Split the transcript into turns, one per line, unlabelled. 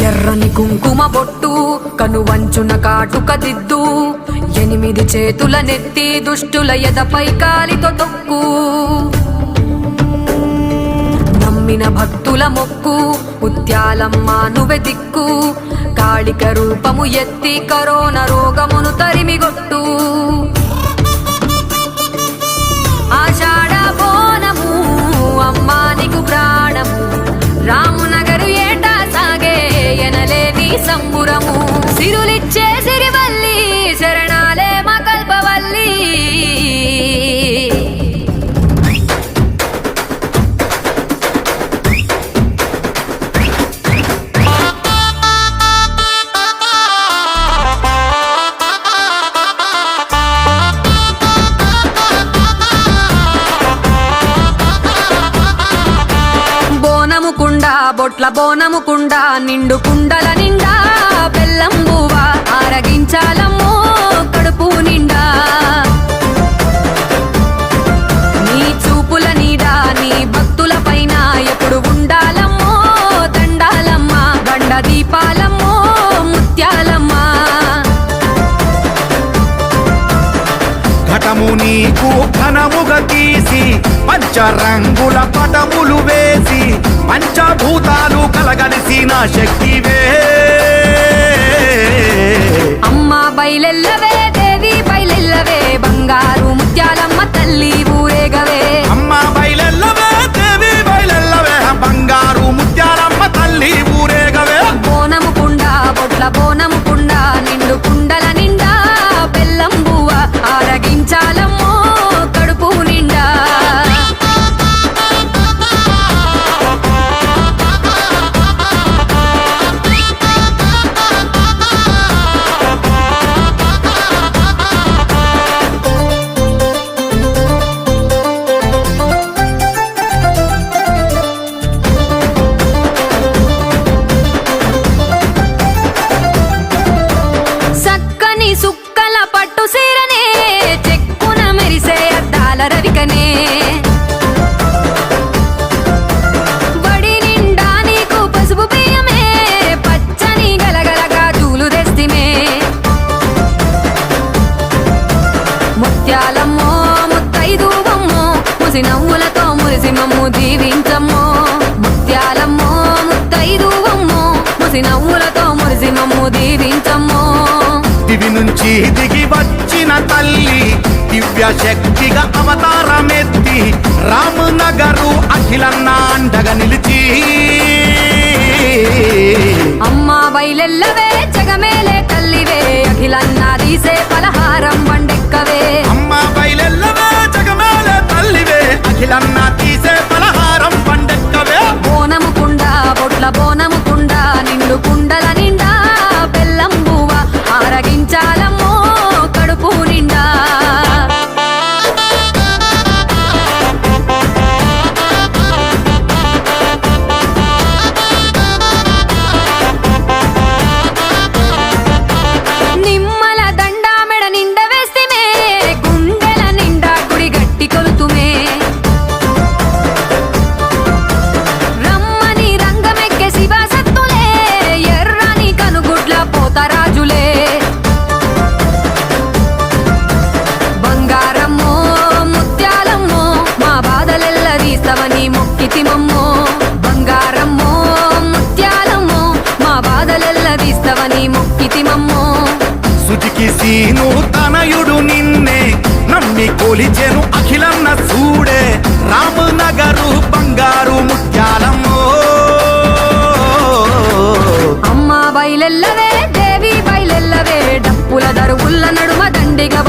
ఎర్రని కుంకుమ బొట్టు కనువంచున కాటుక దిద్దు 8 చేతుల నెత్తి దుష్టుల ఎదపై కాలితో తొక్కు నమ్మిన భక్తుల మొక్కు ముత్యాలమ్మ నువ్వే దిక్కు కాళిక రూపము ఎత్తి కరోనా రోగమును తరిమిగొట్టు ఆషాఢ బోనము అమ్మా నీకు ప్రాణము రామునగరు ఏటా సాగే ఎనలేని సంబురము సిరులిచ్చే సిరివల్లి శరణాలే మా కల్పవల్లి బొట్ల బోనము కుండ నిండు కుండల నిండా బెల్లం బువ్వ ఆరగించాలమ్మో కడుపు నిండా నీ చూపుల నీడా నీ భక్తుల పైన ఎప్పుడు ఉండాలమ్మో దండాలమ్మ గండ దీపాలమ్మో ముత్యాలమ్మ
ఘటము నీకు ఘనముగా తీసి పంచరంగుల పటములు వేసి పంచభూతాలు కలగలిసిన శక్తివే
అమ్మా బయలెల్లవే దేవి బయలెల్లవే బంగారు ముత్యాలమ్మ తల్లి ఊరేగవే
అమ్మా బయలెల్లవే దేవి బయలెల్లవే బంగారు ముత్యాలమ్మ తల్లి ఊరేగవే
బోనము కుండ బొట్ల బోనము కుండ నిండు కుండల నిండా బెల్లం బువ్వ ఆరగించాలమ్మో కడుపు నిండా సక్కని సుక్కల పట్టు సీరనే చెక్కున మెరిసే అద్దాల రవికనే వడి నిండా నీకు పసుపు బియ్యమే పచ్చని గలగల గాజులు తెస్తిమే ముత్యాలమ్మో ముత్తైదువమ్మో ముసి నవ్వులతో మురిసి మమ్ము దీవించమ్మో ముత్యాలమ్మో ముత్తైదువమ్మో ముసి నవ్వులతో మురిసి మమ్ము దీవించమ్మో
దివి నుంచి దిగి వచ్చిన తల్లి దివ్య శక్తిగా అవతారమెత్తి రామనగరు అఖిలన్న అండగా నిలిచి
అమ్మా బయలెల్లవే జగమేలే తల్లివే అఖిలన్న తీసే పలహారం వండెక్కవే
అమ్మా బయలెల్లవే జగమేలే తల్లివే అఖిలన్న తీసే పలహారం పండెక్కవే
బోనము కుండ బొట్ల బోనము కుండ నిండు కుండల నిండా బెల్లం బువ్వ ఆరగించాలమ్మో కడుపు నిండా నిమ్మల దండా మెడ నిండ వేస్తిమే గుండెల నిండా గుడి గట్టి కొలుతుమే రమ్మని రంగమెక్కే శివసత్తులే ఎర్రని కనుగుడ్ల పోతరాజులే బంగారమ్మో ముత్యాలమ్మో మా బాధలెల్లదీస్తవని మొక్కితిమమ్మో బంగారమ్మో ముత్యాలమ్మో మా బాధలెల్లదీస్తవని మొక్కితిమమ్మో
సుతికి సీను తనయుడు నిన్నే నమ్మి కొలిచెను అఖిలన్న చూడే రామనగరు బంగారు ముత్యాలమ్మో
అమ్మా బయలెల్లవే దేవి బయలెల్లవే డప్పుల దరువుల్ల నడుమ దండిగా